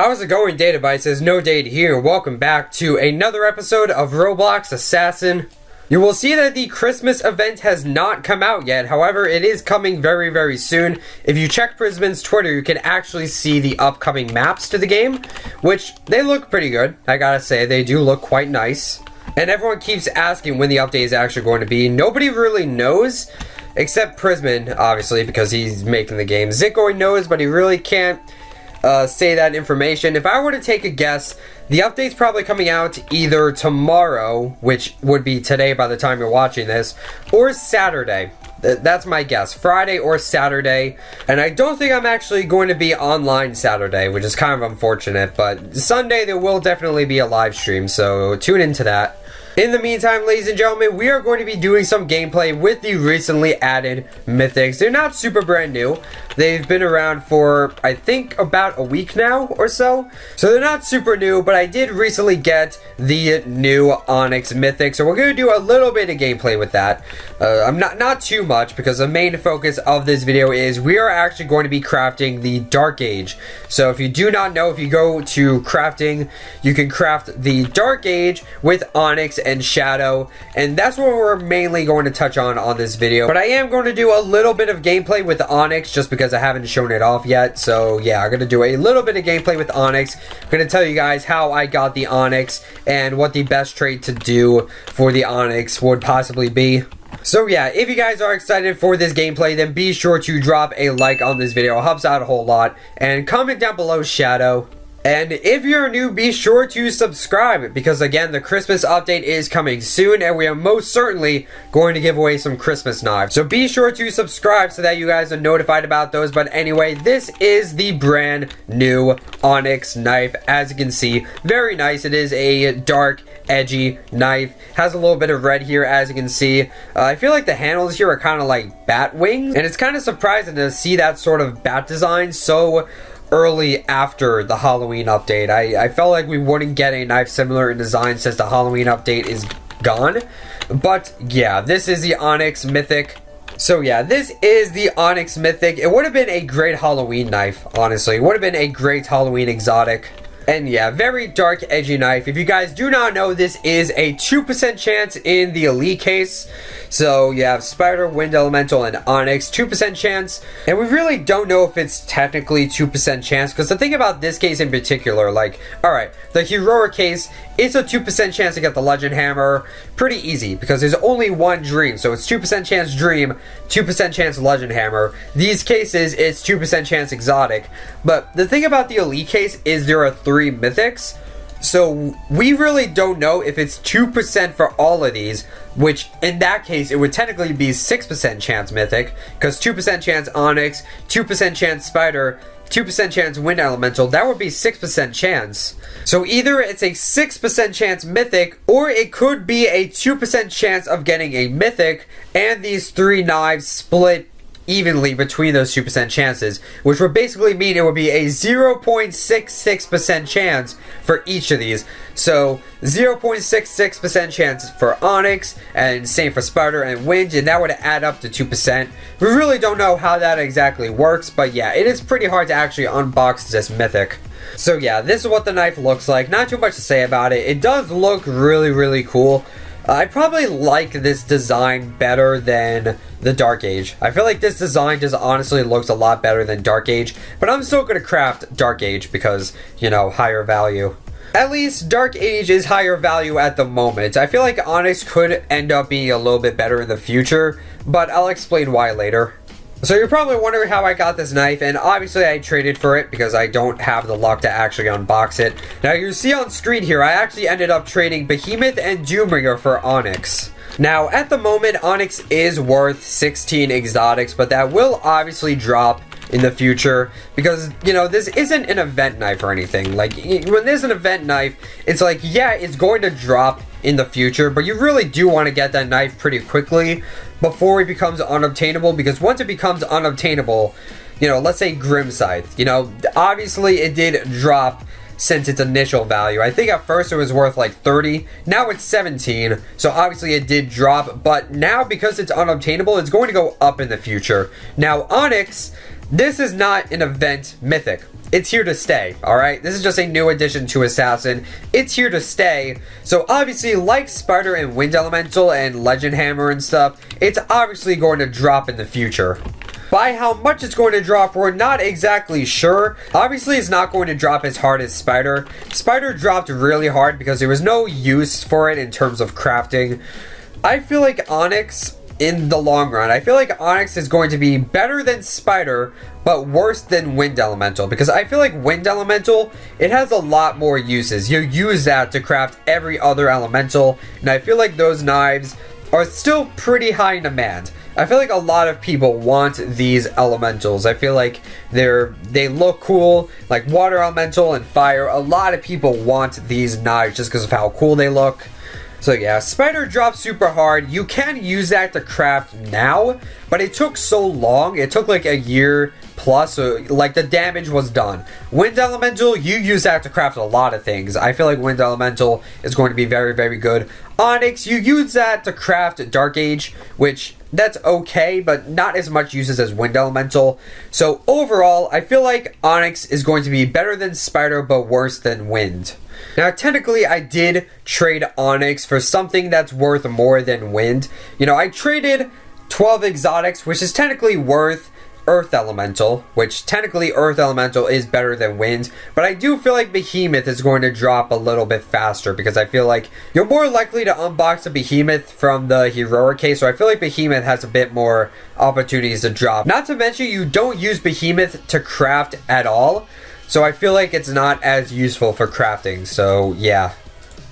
How's it going, Databyte? Says No Date here. Welcome back to another episode of Roblox Assassin. You will see that the Christmas event has not come out yet. However, it is coming very, very soon. If you check Prisman's Twitter, you can actually see the upcoming maps to the game, which they look pretty good. I gotta say, they do look quite nice. And everyone keeps asking when the update is actually going to be. Nobody really knows, except Prisman, obviously, because he's making the game. Zitgoy knows, but he really can't say that information. If I were to take a guess, the update's probably coming out either tomorrow, which would be today by the time you're watching this, or Saturday. That's my guess. Friday or Saturday. And I don't think I'm actually going to be online Saturday, which is kind of unfortunate. But Sunday there will definitely be a live stream, so tune into that. In the meantime, ladies and gentlemen, we are going to be doing some gameplay with the recently added Mythics. They're not super brand new. They've been around for, I think, about a week now or so. So they're not super new, but I did recently get the new Onyx Mythic. So we're going to do a little bit of gameplay with that. I'm not too much, because the main focus of this video is we are actually going to be crafting the Dark Age. So if you do not know, if you go to crafting, you can craft the Dark Age with Onyx and Shadow, and that's what we're mainly going to touch on this video. But I am going to do a little bit of gameplay with Onyx just because I haven't shown it off yet. So yeah, I'm going to do a little bit of gameplay with Onyx. I'm going to tell you guys how I got the Onyx and what the best trade to do for the Onyx would possibly be. So yeah, if you guys are excited for this gameplay, then be sure to drop a like on this video. It helps out a whole lot. And comment down below Shadow. And if you're new, be sure to subscribe, because again, the Christmas update is coming soon, and we are most certainly going to give away some Christmas knives. So be sure to subscribe so that you guys are notified about those. But anyway, this is the brand new Onyx knife. As you can see, very nice. It is a dark, edgy knife. Has a little bit of red here, as you can see. I feel like the handles here are kind of like bat wings, and it's kind of surprising to see that sort of bat design so early after the Halloween update. I felt like we wouldn't get a knife similar in design since the Halloween update is gone. But yeah, this is the Onyx Mythic. So yeah, this is the Onyx Mythic. It would have been a great Halloween knife, honestly. It would have been a great Halloween exotic. And yeah, very dark, edgy knife. If you guys do not know, this is a 2% chance in the Elite case. So you have Spider, Wind Elemental, and Onyx, 2% chance. And we really don't know if it's technically 2% chance, because the thing about this case in particular, like, alright, the Heroic case, it's a 2% chance to get the Legend Hammer. Pretty easy, because there's only one Dream. So it's 2% chance Dream, 2% chance Legend Hammer. These cases, it's 2% chance Exotic. But the thing about the Elite case is there are 3 Mythics. So we really don't know if it's 2% for all of these, which in that case it would technically be 6% chance Mythic, because 2% chance Onyx, 2% chance Spider, 2% chance Wind Elemental. That would be 6% chance. So either it's a 6% chance Mythic, or it could be a 2% chance of getting a Mythic, and these 3 knives split evenly between those 2% chances, which would basically mean it would be a 0.66% chance for each of these. So 0.66% chance for Onyx, and same for Spider and Wind, and that would add up to 2%. We really don't know how that exactly works, but yeah, it is pretty hard to actually unbox this Mythic. So yeah, this is what the knife looks like. Not too much to say about it. It does look really, really cool. I probably like this design better than the Dark Age. I feel like this design just honestly looks a lot better than Dark Age, but I'm still going to craft Dark Age because, you know, higher value. At least Dark Age is higher value at the moment. I feel like Onyx could end up being a little bit better in the future, but I'll explain why later. So you're probably wondering how I got this knife, and obviously I traded for it because I don't have the luck to actually unbox it. Now you see on screen here, I actually ended up trading Behemoth and Doombringer for Onyx. Now at the moment, Onyx is worth 16 exotics, but that will obviously drop in the future, because, you know, this isn't an event knife or anything. Like, when there's an event knife, it's like, yeah, it's going to drop in the future, but you really do want to get that knife pretty quickly before it becomes unobtainable, because once it becomes unobtainable, you know, let's say Grim Scythe, you know, obviously it did drop since its initial value. I think at first it was worth like 30, now it's 17, so obviously it did drop, but now because it's unobtainable, it's going to go up in the future. Now Onyx, this is not an event Mythic. It's here to stay, alright? This is just a new addition to Assassin. It's here to stay. So obviously, like Spider and Wind Elemental and Legend Hammer and stuff, it's obviously going to drop in the future. By how much it's going to drop, we're not exactly sure. Obviously, it's not going to drop as hard as Spider. Spider dropped really hard because there was no use for it in terms of crafting. I feel like Onyx, in the long run, I feel like Onyx is going to be better than Spider, but worse than Wind Elemental. Because I feel like Wind Elemental, it has a lot more uses. You use that to craft every other elemental, and I feel like those knives are still pretty high in demand. I feel like a lot of people want these elementals. I feel like they look cool, like Water Elemental and Fire. A lot of people want these knives just because of how cool they look. So yeah, Spider dropped super hard. You can use that to craft now, but it took so long. It took like a year plus, so like the damage was done. Wind Elemental, you use that to craft a lot of things. I feel like Wind Elemental is going to be very, very good. Onyx, you use that to craft Dark Age, which that's okay, but not as much uses as Wind Elemental. So overall, I feel like Onyx is going to be better than Spider, but worse than Wind. Now, technically, I did trade Onyx for something that's worth more than Wind. You know, I traded 12 exotics, which is technically worth Earth Elemental, which technically Earth Elemental is better than Wind, but I do feel like Behemoth is going to drop a little bit faster because I feel like you're more likely to unbox a Behemoth from the Heroic case, so I feel like Behemoth has a bit more opportunities to drop. Not to mention, you don't use Behemoth to craft at all, so I feel like it's not as useful for crafting, so yeah.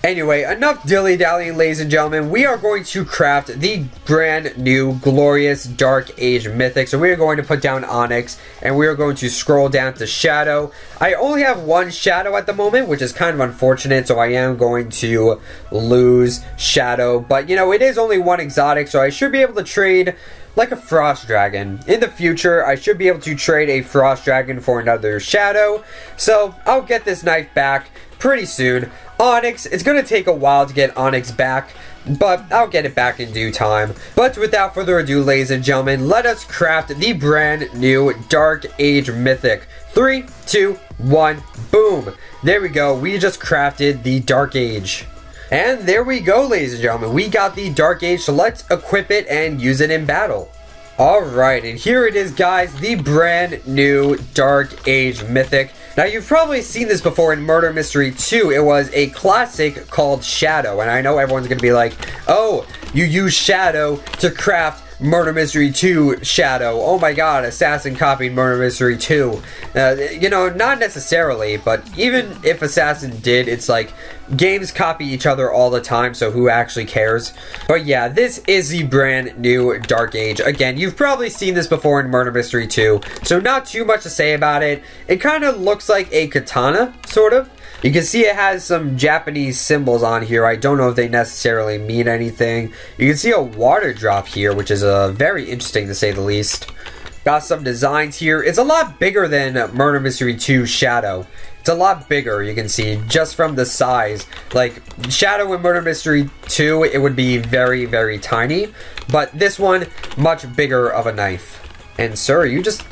Anyway, enough dilly-dallying, ladies and gentlemen. We are going to craft the brand new glorious Dark Age Mythic. So we are going to put down Onyx, and we are going to scroll down to Shadow. I only have one Shadow at the moment, which is kind of unfortunate, so I am going to lose Shadow. But, you know, it is only one exotic, so I should be able to trade like a Frost Dragon. In the future, I should be able to trade a Frost Dragon for another Shadow. So I'll get this knife back pretty soon. Onyx, it's going to take a while to get Onyx back, but I'll get it back in due time. But without further ado, ladies and gentlemen, let us craft the brand new Dark Age Mythic. 3, 2, 1, boom. There we go. We just crafted the Dark Age. And there we go, ladies and gentlemen. We got the Dark Age, so let's equip it and use it in battle. Alright, and here it is, guys, the brand new Dark Age Mythic. Now, you've probably seen this before in Murder Mystery 2. It was a classic called Shadow, and I know everyone's going to be like, oh, you use Shadow to craft Murder Mystery 2 Shadow. Oh my god, Assassin copied Murder Mystery 2. You know, not necessarily, but even if Assassin did, it's like, games copy each other all the time, so who actually cares? But yeah, this is the brand new Dark Age. Again, you've probably seen this before in Murder Mystery 2, so not too much to say about it. It kind of looks like a katana, sort of. You can see it has some Japanese symbols on here. I don't know if they necessarily mean anything. You can see a water drop here, which is very interesting to say the least. Got some designs here. It's a lot bigger than Murder Mystery 2 Shadow. It's a lot bigger, you can see, just from the size. Like, Shadow in Murder Mystery 2, it would be very, very tiny. But this one, much bigger of a knife. And sir, are you just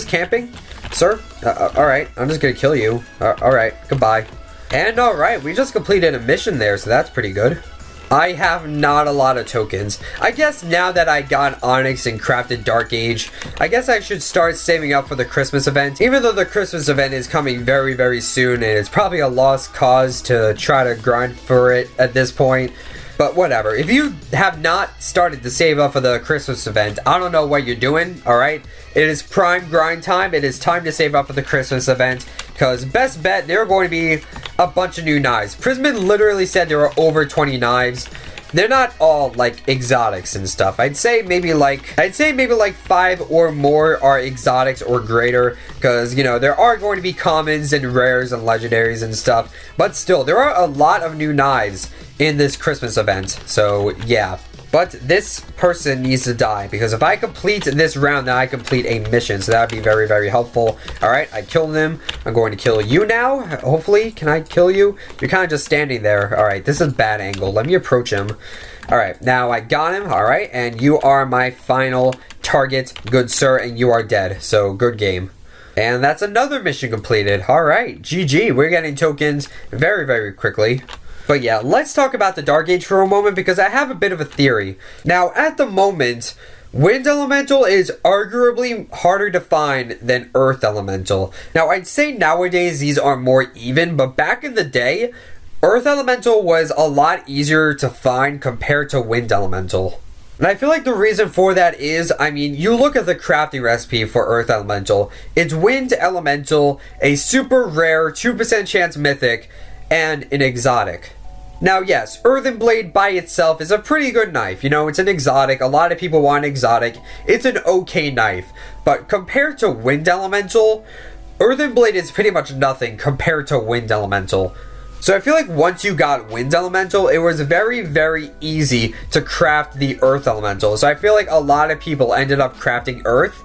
camping? Sir? Alright, I'm just gonna kill you. Alright, goodbye. And alright, we just completed a mission there, so that's pretty good. I have not a lot of tokens. I guess now that I got Onyx and crafted Dark Age, I guess I should start saving up for the Christmas event. Even though the Christmas event is coming very, very soon, and it's probably a lost cause to try to grind for it at this point. But whatever. If you have not started to save up for the Christmas event, I don't know what you're doing, alright? It is prime grind time. It is time to save up for the Christmas event. Because best bet, there are going to be a bunch of new knives. Prisman literally said there are over 20 knives. They're not all like exotics and stuff. I'd say maybe like 5 or more are exotics or greater, because you know there are going to be commons and rares and legendaries and stuff, but still there are a lot of new knives in this Christmas event. So yeah, but this person needs to die, because if I complete this round, then I complete a mission, so that would be very, very helpful. Alright, I killed him. I'm going to kill you now, hopefully. Can I kill you? You're kind of just standing there. Alright, this is a bad angle. Let me approach him. Alright, now I got him. Alright, and you are my final target, good sir, and you are dead. So, good game. And that's another mission completed. Alright, GG. We're getting tokens very, very quickly. But yeah, let's talk about the Dark Age for a moment because I have a bit of a theory. Now, at the moment, Wind Elemental is arguably harder to find than Earth Elemental. Now, I'd say nowadays these are more even, but back in the day, Earth Elemental was a lot easier to find compared to Wind Elemental. And I feel like the reason for that is, I mean, you look at the crafting recipe for Earth Elemental. It's Wind Elemental, a super rare 2% chance Mythic, and an exotic. Now, yes, Earthen Blade by itself is a pretty good knife. You know, it's an exotic. A lot of people want an exotic. It's an okay knife. But compared to Wind Elemental, Earthen Blade is pretty much nothing compared to Wind Elemental. So I feel like once you got Wind Elemental, it was very, very easy to craft the Earth Elemental. So I feel like a lot of people ended up crafting Earth,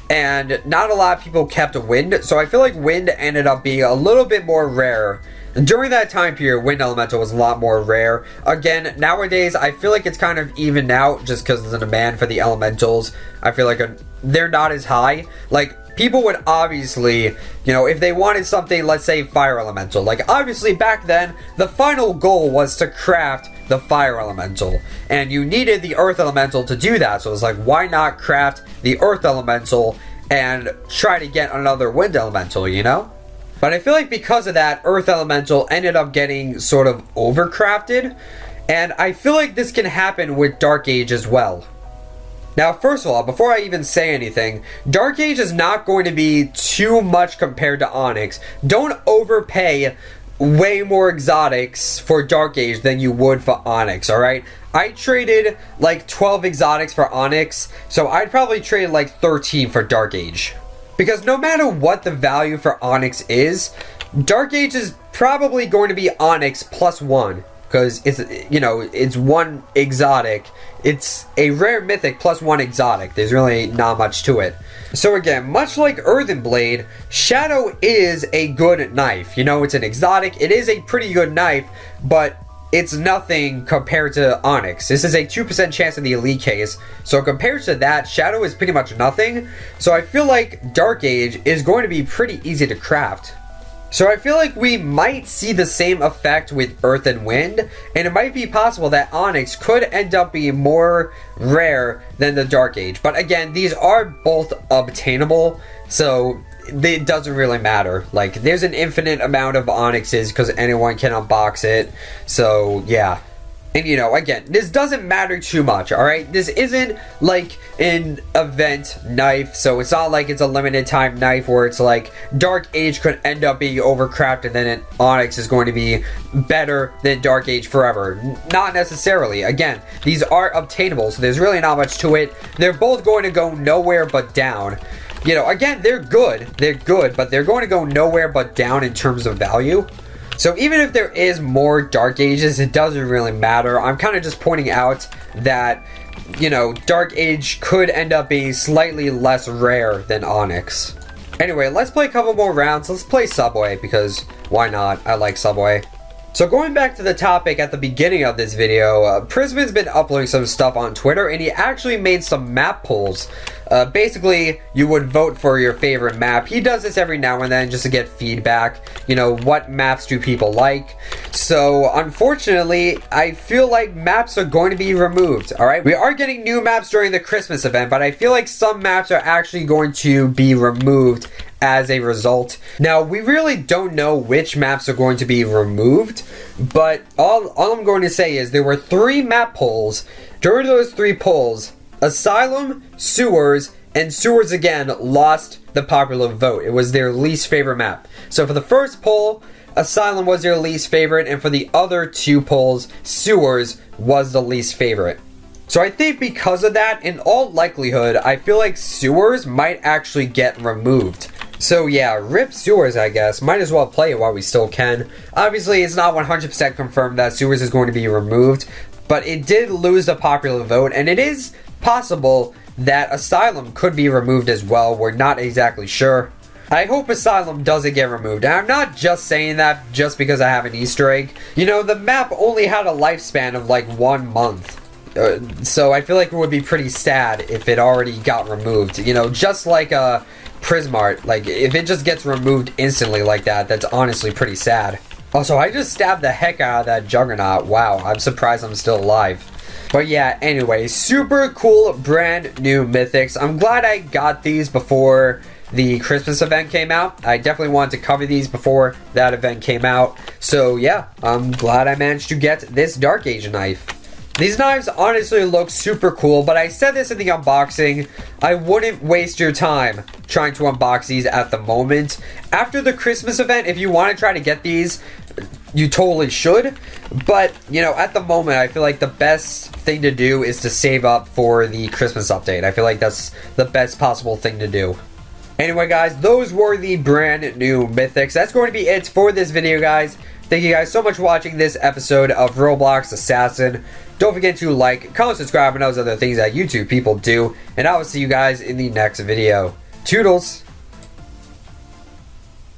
and not a lot of people kept Wind. So I feel like Wind ended up being a little bit more rare. During that time period, Wind Elemental was a lot more rare. Again, nowadays, I feel like it's kind of evened out just because of the demand for the Elementals. I feel like they're not as high. Like, people would obviously, you know, if they wanted something, let's say Fire Elemental. Like, obviously, back then, the final goal was to craft the Fire Elemental. And you needed the Earth Elemental to do that. So it's like, why not craft the Earth Elemental and try to get another Wind Elemental, you know? But I feel like because of that, Earth Elemental ended up getting sort of overcrafted. And I feel like this can happen with Dark Age as well. Now, first of all, before I even say anything, Dark Age is not going to be too much compared to Onyx. Don't overpay way more exotics for Dark Age than you would for Onyx, alright? I traded like 12 exotics for Onyx, so I'd probably trade like 13 for Dark Age. Because no matter what the value for Onyx is, Dark Age is probably going to be Onyx plus 1. Because it's, you know, it's one exotic. It's a rare mythic plus 1 exotic. There's really not much to it. So again, much like Earthen Blade, Shadow is a good knife. You know, it's an exotic. It is a pretty good knife, but it's nothing compared to Onyx. This is a 2% chance in the elite case. So compared to that, Shadow is pretty much nothing. So I feel like Dark Age is going to be pretty easy to craft. So I feel like we might see the same effect with Earth and Wind, and it might be possible that Onyx could end up being more rare than the Dark Age. But again, these are both obtainable, so it doesn't really matter. Like, there's an infinite amount of Onyxes because anyone can unbox it, so yeah. And you know, again, this doesn't matter too much, alright? This isn't like an event knife, so it's not like it's a limited time knife where it's like Dark Age could end up being overcrafted and then an Onyx is going to be better than Dark Age forever. Not necessarily. Again, these are obtainable, so there's really not much to it. They're both going to go nowhere but down. You know, again, they're good, but they're going to go nowhere but down in terms of value. So even if there is more Dark Ages, it doesn't really matter. I'm kind of just pointing out that, you know, Dark Age could end up being slightly less rare than Onyx. Anyway, let's play a couple more rounds. Let's play Subway, because why not? I like Subway. So going back to the topic at the beginning of this video, Prisman's been uploading some stuff on Twitter, and he actually made some map polls. Basically, you would vote for your favorite map. He does this every now and then just to get feedback. You know, what maps do people like? So, unfortunately, I feel like maps are going to be removed, alright? We are getting new maps during the Christmas event, but I feel like some maps are actually going to be removed as a result. Now, we really don't know which maps are going to be removed, but all I'm going to say is there were 3 map polls. During those 3 polls, Asylum, Sewers, and Sewers again lost the popular vote. It was their least favorite map. So for the first poll, Asylum was their least favorite, and for the other 2 polls, Sewers was the least favorite. So I think because of that, in all likelihood, I feel like Sewers might actually get removed. So yeah, rip Sewers, I guess. Might as well play it while we still can. Obviously, it's not 100% confirmed that Sewers is going to be removed, but it did lose the popular vote, and it is possible that Asylum could be removed as well. We're not exactly sure. I hope Asylum doesn't get removed, and I'm not just saying that just because I have an Easter egg. You know, the map only had a lifespan of like 1 month. So I feel like it would be pretty sad if it already got removed. You know, just like a Prismart. Like, if it just gets removed instantly like that, that's honestly pretty sad. Also, I just stabbed the heck out of that Juggernaut. Wow, I'm surprised I'm still alive. But yeah, anyway, super cool brand new Mythics. I'm glad I got these before the Christmas event came out. I definitely wanted to cover these before that event came out. So yeah, I'm glad I managed to get this Dark Age knife. These knives honestly look super cool, but I said this in the unboxing, I wouldn't waste your time trying to unbox these at the moment. After the Christmas event, if you want to try to get these, you totally should. But, you know, at the moment, I feel like the best thing to do is to save up for the Christmas update. I feel like that's the best possible thing to do. Anyway, guys, those were the brand new Mythics. That's going to be it for this video, guys. Thank you guys so much for watching this episode of Roblox Assassin. Don't forget to like, comment, subscribe, and those other things that YouTube people do. And I will see you guys in the next video. Toodles!